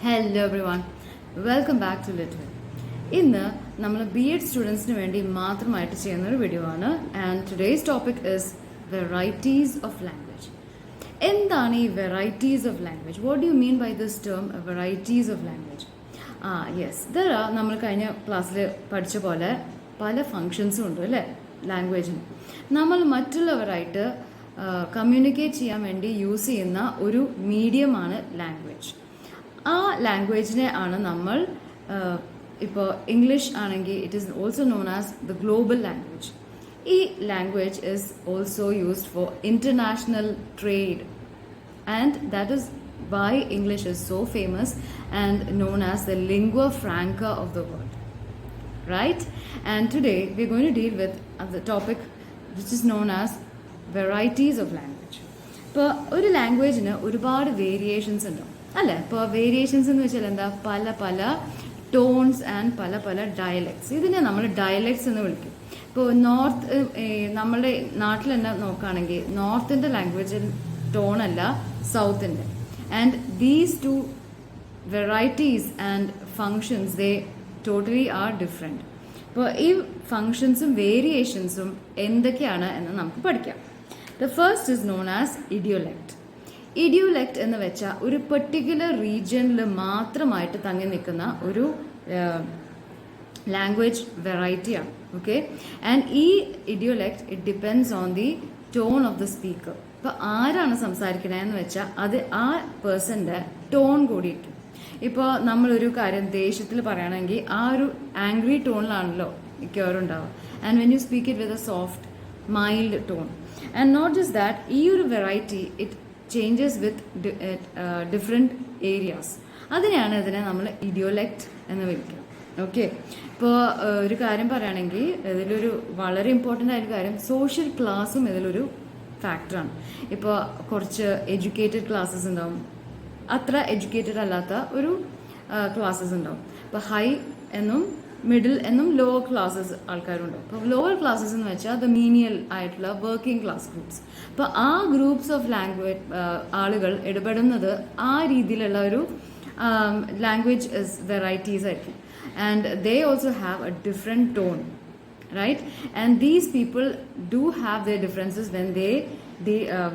Hello everyone, welcome back to Littwin. ഇന്ന് നമ്മൾ B.Ed സ്റ്റുഡൻസിന് വേണ്ടി മാത്രമായിട്ട് ചെയ്യുന്ന ഒരു വീഡിയോ ആണ്. And today's topic is varieties of language. എന്താണ് ഈ varieties of language? What do you mean by this term varieties of language? നമ്മൾ കഴിഞ്ഞ ക്ലാസ്സിൽ പഠിച്ച പോലെ പല ഫങ്ഷൻസും ഉണ്ട് അല്ലേ ലാംഗ്വേജിന്. നമ്മൾ മറ്റുള്ളവരായിട്ട് കമ്മ്യൂണിക്കേറ്റ് ചെയ്യാൻ വേണ്ടി യൂസ് ചെയ്യുന്ന ഒരു മീഡിയമാണ് ലാംഗ്വേജ്. ആ ലാംഗ്വേജിനെ ആണ് നമ്മൾ ഇപ്പോൾ ഇംഗ്ലീഷ് ആണെങ്കിൽ it is also known as the global language. ഈ language is also used for international trade and that is why English is so famous and known as the lingua franca of the world, right? And today we're going to deal with the topic which is known as varieties of language. ഇപ്പോൾ ഒരു ലാംഗ്വേജിന് ഒരുപാട് variations ഉണ്ടാവും അല്ലേ? ഇപ്പോൾ variations എന്ന് വെച്ചാൽ എന്താ, പല പല ടോൺസ് ആൻഡ് പല പല ഡയലക്ട്സ്. ഇതിനെ നമ്മൾ ഡയലക്ട്സ് എന്ന് വിളിക്കും. ഇപ്പോൾ നമ്മുടെ നാട്ടിൽ തന്നെ നോക്കുകയാണെങ്കിൽ നോർത്തിൻ്റെ language ടോണല്ല സൗത്തിൻ്റെ. And these two varieties and functions, they totally are different. അപ്പോൾ ഈ ഫങ്ഷൻസും വേരിയേഷൻസും എന്തൊക്കെയാണ് എന്ന് നമുക്ക് പഠിക്കാം. The first is known as idiolect. ഇഡിയോലെക്റ്റ് എന്ന് വെച്ചാൽ ഒരു പെർട്ടിക്കുലർ റീജിയനിൽ മാത്രമായിട്ട് തങ്ങി നിൽക്കുന്ന ഒരു ലാംഗ്വേജ് വെറൈറ്റിയാണ്. ഓക്കെ, ആൻഡ് ഈ idiolect it depends on the tone of the speaker. ഇപ്പോൾ ആരാണ് സംസാരിക്കണതെന്ന് വെച്ചാൽ അത് ആ പേഴ്സൻ്റെ ടോൺ കൂടിയിട്ടും. ഇപ്പോൾ നമ്മളൊരു കാര്യം ദേഷ്യത്തിൽ പറയുകയാണെങ്കിൽ ആ ഒരു ആംഗ്രി ടോണിലാണല്ലോ മിക്കവാറും ഉണ്ടാവുക. And when you speak it with a soft mild tone. And not just that, ഈ ഒരു variety it changes with different areas. അതിനെയാണ് ഇതിനെ നമ്മൾ ഇഡിയോലെക്റ്റ് എന്ന് വിളിക്കുക. ഓക്കെ, ഇപ്പോൾ ഒരു കാര്യം പറയുകയാണെങ്കിൽ ഇതിലൊരു വളരെ ഇമ്പോർട്ടൻ്റ് ആയൊരു കാര്യം, സോഷ്യൽ ക്ലാസ്സും ഇതിലൊരു ഫാക്ടറാണ്. ഇപ്പോൾ കുറച്ച് എഡ്യൂക്കേറ്റഡ് ക്ലാസ്സസ് ഉണ്ടാവും, അത്ര എഡ്യൂക്കേറ്റഡ് അല്ലാത്ത ഒരു ക്ലാസ്സസ് ഉണ്ടാവും. ഇപ്പോൾ ഹൈ എന്നും മിഡിൽ എന്നും ലോവർ ക്ലാസ്സസ് ആൾക്കാരുണ്ടാവും. അപ്പോൾ ലോവർ ക്ലാസ്സസ് എന്ന് വെച്ചാൽ ദ മീനിയൽ ആയിട്ടുള്ള വർക്കിംഗ് ക്ലാസ് ഗ്രൂപ്പ്സ്. അപ്പോൾ ആ ഗ്രൂപ്പ്സ് ഓഫ് ലാംഗ്വേജ് ആളുകൾ ഇടപെടുന്നത് ആ രീതിയിലുള്ള ഒരു ലാംഗ്വേജ് വെറൈറ്റീസ് ആയിരിക്കും. And they also have A different tone, right? And these people do have their differences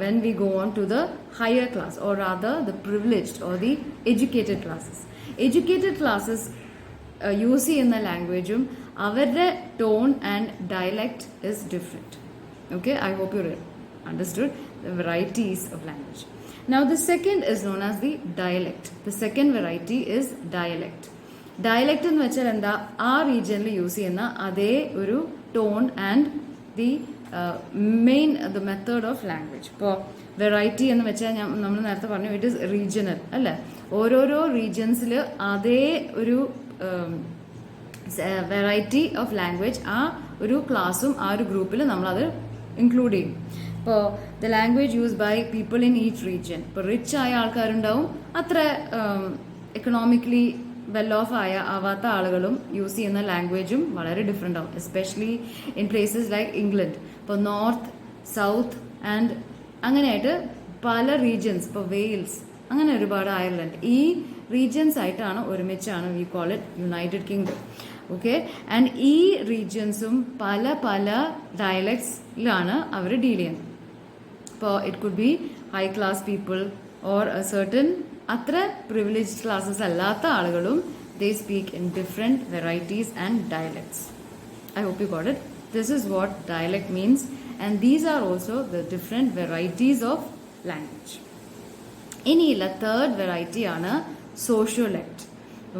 when we go on to the higher class, or rather the privileged or the educated classes. Educated classes use in the language, avരുടെ tone and dialect is different. Okay, I hope you understood the varieties of language. Now the second is known as the dialect. The second variety is dialect. Dialect എന്ന് വെച്ചാൽ എന്താ, ആ റീജിയനിൽ use ചെയ്യുന്ന അതേ ഒരു tone and the the method of language. ഇപ്പോൾ variety എന്ന് വെച്ചാൽ നമ്മൾ നേരത്തെ പറഞ്ഞു ഇറ്റ് ഈസ് റീജിയണൽ അല്ലേ. ഓരോരോ റീജിയൻസിൽ അതേ ഒരു വെറൈറ്റി ഓഫ് ലാംഗ്വേജ് ആ ഒരു ക്ലാസ്സും ആ ഒരു ഗ്രൂപ്പിൽ നമ്മളത് ഇൻക്ലൂഡ് ചെയ്യും. ഇപ്പോൾ the language use by people in each region. ഇപ്പോൾ റിച്ച് ആയ ആൾക്കാരുണ്ടാവും, അത്ര എക്കണോമിക്കലി വെൽ ഓഫ് ആവാത്ത ആളുകളും യൂസ് ചെയ്യുന്ന ലാംഗ്വേജും വളരെ ഡിഫറെൻ്റ് ആവും, especially in places like England. ഇപ്പോൾ നോർത്ത്, സൗത്ത് ആൻഡ് അങ്ങനെയായിട്ട് പല റീജിയൻസ്, ഇപ്പോൾ വെയിൽസ്, അങ്ങനെ ഒരുപാട് അയർലൻഡ്, ഈ റീജിയൻസ് ആയിട്ടാണ് ഒരുമിച്ചാണ് we call it United Kingdom. Okay, and ഈ റീജിയൻസും പല പല ഡയലക്ട്സിലാണ് അവർ ഡീൽ ചെയ്യുന്നത്. ഇപ്പോൾ it could be high class people or a certain അത്ര പ്രിവിലേജ്ഡ് ക്ലാസ്സസ് അല്ലാത്ത ആളുകളും they speak in different varieties and dialects. I hope you got it. This is what dialect means and these are also the different varieties of language. ഇനിയുള്ള third variety ആണ് sociolect.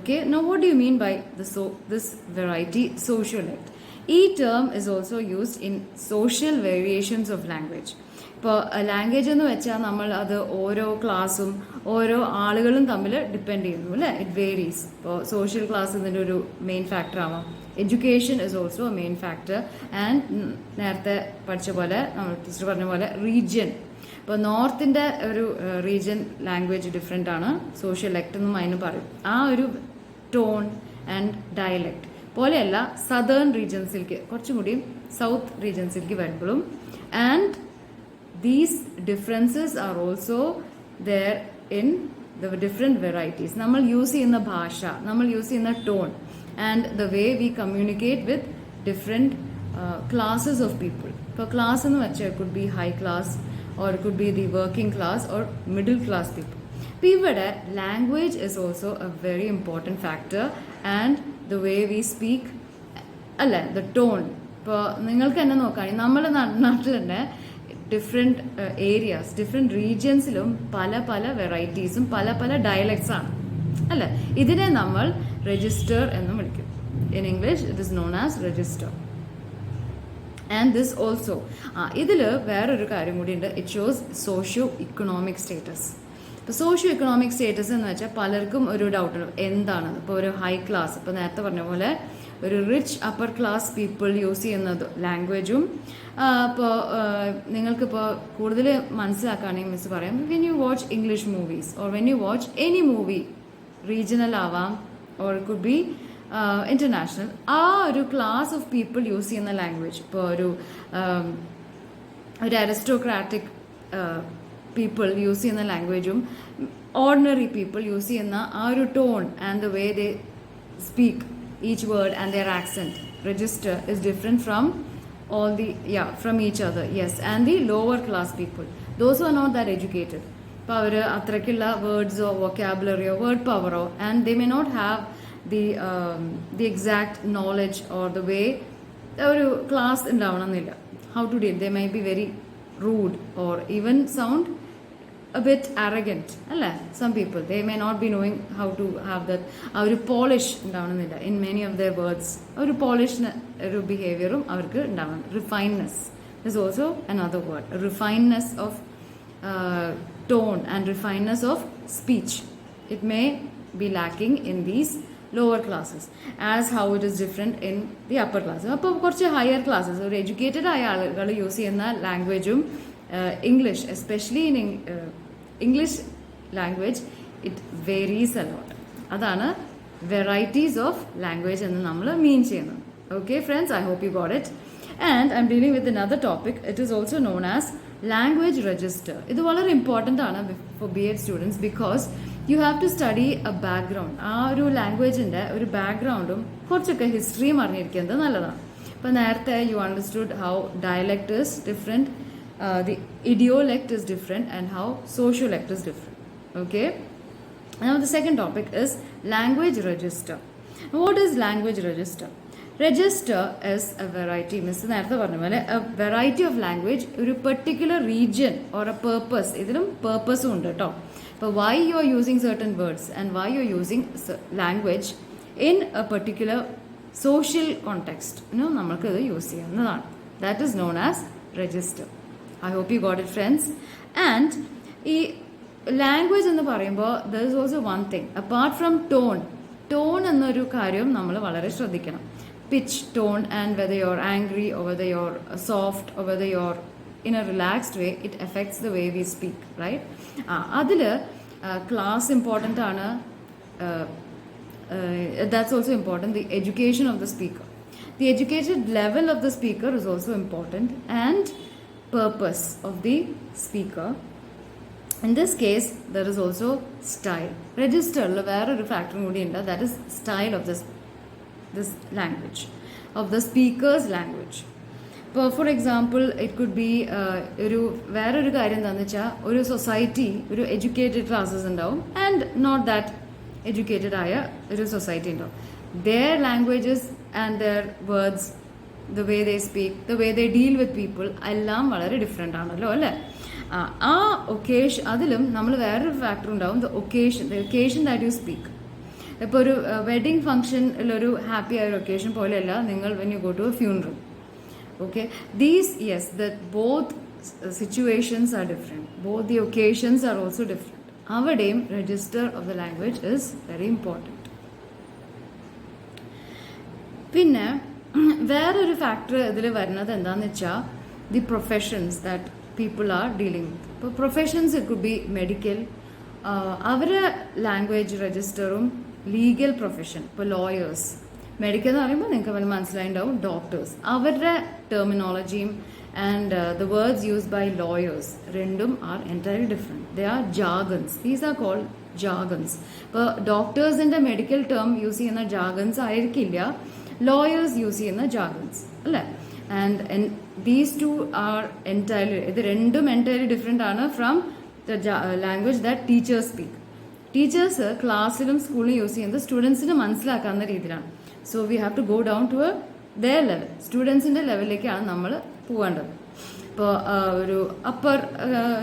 Okay, now what do you mean by this variety sociolect? ഈ term is also used in social variations of language. ഇപ്പോൾ language എന്ന് വെച്ചാൽ നമ്മൾ അത് ഓരോ ക്ലാസ്സും ഓരോ ആളുകളും തമ്മിൽ ഡിപ്പെൻഡ് ചെയ്യുന്നു അല്ലേ, ഇറ്റ് വേരീസ്. ഇപ്പോൾ സോഷ്യൽ ക്ലാസ് ഇതിൻ്റെ ഒരു മെയിൻ ഫാക്ടർ ആവാം. Education is also A main factor. And നേരത്തെ പഠിച്ച പോലെ നമ്മൾ ടീച്ചർ പറഞ്ഞ പോലെ റീജിയൻ, ഇപ്പോൾ നോർത്തിൻ്റെ ഒരു റീജിയൻ ലാംഗ്വേജ് ഡിഫറെൻ്റ് ആണ്, സോഷ്യോലെക്ട് എന്നും അതിന് പറയും. ആ ഒരു ടോൺ ആൻഡ് ഡയലക്ട് പോലെയല്ല സദേൺ റീജിയൻസിലേക്ക്, കുറച്ചും കൂടി സൗത്ത് റീജിയൻസിലേക്ക് വരുമ്പോഴും. And these differences are also there in the different varieties. നമ്മൾ യൂസ് ചെയ്യുന്ന ഭാഷ, നമ്മൾ യൂസ് ചെയ്യുന്ന tone, and the way we communicate with different classes of people. ഇപ്പോൾ ക്ലാസ് എന്ന് വെച്ചാൽ it could be high class, or it could be the working class or middle class people. ഇപ്പോൾ ഇവിടെ language is also A very important factor, and the way we speak അല്ലേ, the tone. ഇപ്പോൾ നിങ്ങൾക്ക് തന്നെ നോക്കുകയാണെങ്കിൽ നമ്മുടെ നാട്ടിൽ തന്നെ ഡിഫറെൻറ്റ് ഏരിയാസ്, ഡിഫറെൻറ്റ് റീജിയൻസിലും പല പല വെറൈറ്റീസും പല പല ഡയലക്ട്സ് ആണ് അല്ലേ. ഇതിനെ നമ്മൾ രജിസ്റ്റർ എന്നും വിളിക്കും. In English it is known as register. And this also ഇതിൽ വേറൊരു കാര്യം കൂടി ഉണ്ട്. It shows socio economic status. ഇപ്പോൾ സോഷ്യോ ഇക്കണോമിക് സ്റ്റേറ്റസ് എന്ന് വെച്ചാൽ പലർക്കും ഒരു ഡൗട്ട് ഉണ്ട്, എന്താണത്. ഇപ്പോൾ ഒരു ഹൈ ക്ലാസ്, ഇപ്പോൾ നേരത്തെ പറഞ്ഞ പോലെ ഒരു rich upper class people use ചെയ്യുന്നത് ലാംഗ്വേജും, ഇപ്പോൾ നിങ്ങൾക്കിപ്പോൾ കൂടുതൽ മനസ്സിലാക്കുകയാണെങ്കിൽ മിസ് പറയാം, when you watch English movies or when you watch any movie, regional ആവാം or it could be international, ആ ഒരു ക്ലാസ് ഓഫ് പീപ്പിൾ യൂസ് ചെയ്യുന്ന ലാംഗ്വേജ്, ഇപ്പോൾ ഒരു അരിസ്റ്റോക്രാറ്റിക് പീപ്പിൾ യൂസ് ചെയ്യുന്ന ലാംഗ്വേജും ഓർഡിനറി പീപ്പിൾ യൂസ് ചെയ്യുന്ന ആ ഒരു tone and the way they speak each word and their accent register is different from all the from each other. Yes, and the lower class people, those who are not that educated, ഇപ്പോൾ അവർ അത്രയ്ക്കുള്ള വേർഡ്സോ വൊക്കാബുലറിയോ word പവറോ, and they may not have the exact knowledge or the way ഒരു class ഉണ്ടാവണമെന്നില്ല. how to deal, they may be very rude or even sound a bit arrogant അല്ലേ. some people they may not be knowing how to have that ആ ഒരു polish ഉണ്ടാവണമെന്നില്ല in many of their words. ഒരു polish ഒരു ബിഹേവിയറും അവർക്ക് ഉണ്ടാവണം. refinedness is also another word. refinedness of tone and refinedness of speech, it may be lacking in these lower classes as how it is different in the upper classes. അപ്പോൾ കുറച്ച് higher classes, ഒരു educated ആയ ആളുകൾ use ചെയ്യുന്ന ലാംഗ്വേജും English, especially in English language, it varies a lot. അതാണ് varieties of language എന്ന് നമ്മൾ മീൻ ചെയ്യുന്നത്. Okay friends, I hope you got it. And I'm dealing with another topic. It is also known as language register. ഇത് വളരെ important ആണ് for B.Ed students, because you have to study a background. ആ ഒരു ലാംഗ്വേജിൻ്റെ ഒരു ബാക്ക്ഗ്രൗണ്ടും കുറച്ചൊക്കെ ഹിസ്റ്ററിയും അറിഞ്ഞിരിക്കുന്നത് നല്ലതാണ്. ഇപ്പോൾ നേരത്തെ you understood how dialect is different, the idiolect is different, and how sociolect is different. Okay, now the second topic is language register. What is language register? Register is a variety, miss നേരത്തെ പറഞ്ഞ പോലെ a variety of language, ഒരു particular region or a purpose. ഇതിലും പേർപ്പസും ഉണ്ട് കേട്ടോ. ഇപ്പോൾ why you are using certain words and why you are using language in a particular social context, നമ്മൾക്ക് ഇത് യൂസ് ചെയ്യുന്നതാണ്. That is known as register. I hope you got it, friends. And ഈ language എന്ന് പറയുമ്പോൾ there is also one thing apart from tone. Tone എന്നൊരു കാര്യം നമ്മൾ വളരെ ശ്രദ്ധിക്കണം. pitch, tone, and whether you're angry or whether you're soft or whether you're in a relaxed way, it affects the way we speak, right? അതിൽ class important ആണ്. That's also important. The education of the speaker, the educated level of the speaker is also important, and purpose of the speaker. In this case, there is also style. Register la vera oru factor koodi undu, that is style of this language, of the speaker's language. For example, it could be oru vera oru karyam endaanu vecha oru society oru educated classes undavum and not that educated aya oru society undavum. Their languages and their words, the way they speak, the way they deal with people, എല്ലാം വളരെ different ആണല്ലോ അല്ലേ. ആ occasion, അതിലും നമ്മൾ വേറൊരു factor ഉണ്ടാവും, the occasion that you speak. ഇപ്പോൾ ഒരു വെഡിങ് ഫംഗ്ഷനിലൊരു ഹാപ്പി ആയ ഒരു ഒക്കേഷൻ പോലെയല്ല നിങ്ങൾ when you go to a funeral. Okay, both situations are different, both the occasions are also different. അവിടെയും register of the language is very important. പിന്നെ വേറൊരു factor ഇതിൽ വരുന്നത് എന്താണെന്ന് വെച്ചാൽ the professions that people are dealing with. ഇപ്പോൾ professions it could be medical, അവരെ language രജിസ്റ്ററും ലീഗൽ പ്രൊഫഷൻ. ഇപ്പോൾ ലോയേഴ്സ്, മെഡിക്കൽ എന്ന് പറയുമ്പോൾ നിങ്ങൾക്ക് മനസ്സിലായിട്ടുണ്ടാവും ഡോക്ടേഴ്സ്, അവരുടെ ടെർമിനോളജിയും and the words used by lawyers രണ്ടും are entirely different. They are jargons. These are called jargons. ഇപ്പോൾ ഡോക്ടേഴ്സിൻ്റെ മെഡിക്കൽ ടേം യൂസ് ചെയ്യുന്ന ജാഗൻസ് ആയിരിക്കില്ല ലോയേഴ്സ് യൂസ് ചെയ്യുന്ന ജാഗൻസ് അല്ലേ. And these two are entirely, ഇത് രണ്ടും എൻറ്റയർലി ഡിഫറെൻ്റ് ആണ് from the language that teachers speak. Teachers ക്ലാസ്സിലും സ്കൂളിലും യൂസ് ചെയ്യുന്നത് സ്റ്റുഡൻസിന് മനസ്സിലാക്കാവുന്ന രീതിയിലാണ്. So we have to go down to their level, സ്റ്റുഡൻസിൻ്റെ ലെവലിലേക്കാണ് നമ്മൾ പോകേണ്ടത്. ഇപ്പോൾ ഒരു അപ്പർ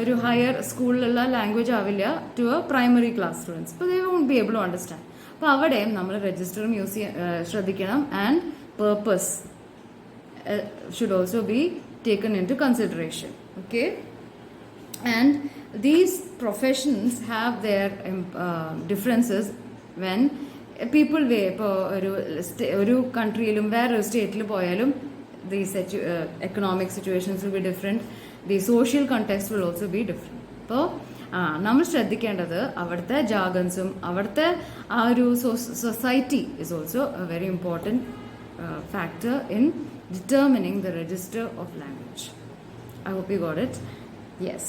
ഒരു ഹയർ സ്കൂളിലുള്ള ലാംഗ്വേജ് ആവില്ല to a primary class students. അപ്പോൾ they won't be able to understand. അപ്പോൾ അവിടെയും നമ്മൾ രജിസ്റ്ററും യൂസ് ശ്രദ്ധിക്കണം. And purpose should also be taken into consideration. Okay, and these professions have their differences when people ഇപ്പോൾ ഒരു കൺട്രിയിലും വേറൊരു സ്റ്റേറ്റിൽ പോയാലും the economic situations will be different, the social context will also be different. അപ്പോൾ നമ്മൾ ശ്രദ്ധിക്കേണ്ടത് അവിടുത്തെ ജാഗൻസും അവിടുത്തെ ആ ഒരു society is also a very important factor in determining the register of language. I hope you got it. Yes.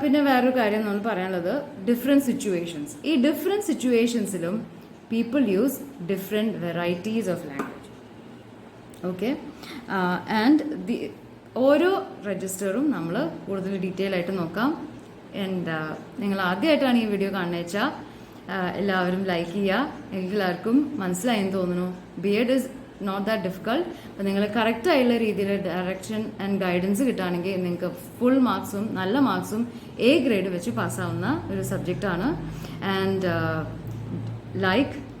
പിന്നെ വേറൊരു കാര്യം നമ്മൾ പറയാനുള്ളത് ഡിഫറെൻറ്റ് സിറ്റുവേഷൻസ്. ഈ ഡിഫറെൻറ്റ് സിറ്റുവേഷൻസിലും people use different varieties of language. Okay, and ഓരോ രജിസ്റ്ററും നമ്മൾ കൂടുതൽ ഡീറ്റെയിൽ ആയിട്ട് നോക്കാം. ആൻഡ് നിങ്ങൾ ആദ്യമായിട്ടാണ് ഈ വീഡിയോ കാണുന്നത് വെച്ചാൽ എല്ലാവരും ലൈക്ക് ചെയ്യുക. എല്ലാവർക്കും മനസ്സിലായെന്ന് തോന്നുന്നു. B.Ed is not that difficult. അപ്പോൾ നിങ്ങൾ കറക്റ്റായുള്ള രീതിയിൽ ഡയറക്ഷൻ ആൻഡ് ഗൈഡൻസ് കിട്ടുകയാണെങ്കിൽ നിങ്ങൾക്ക് ഫുൾ മാർക്സും നല്ല മാർക്സും A ഗ്രേഡ് വെച്ച് പാസ്സാവുന്ന ഒരു സബ്ജക്റ്റാണ്. And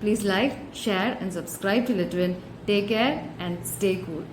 please like, share and subscribe to Littwin. Take care and stay cool.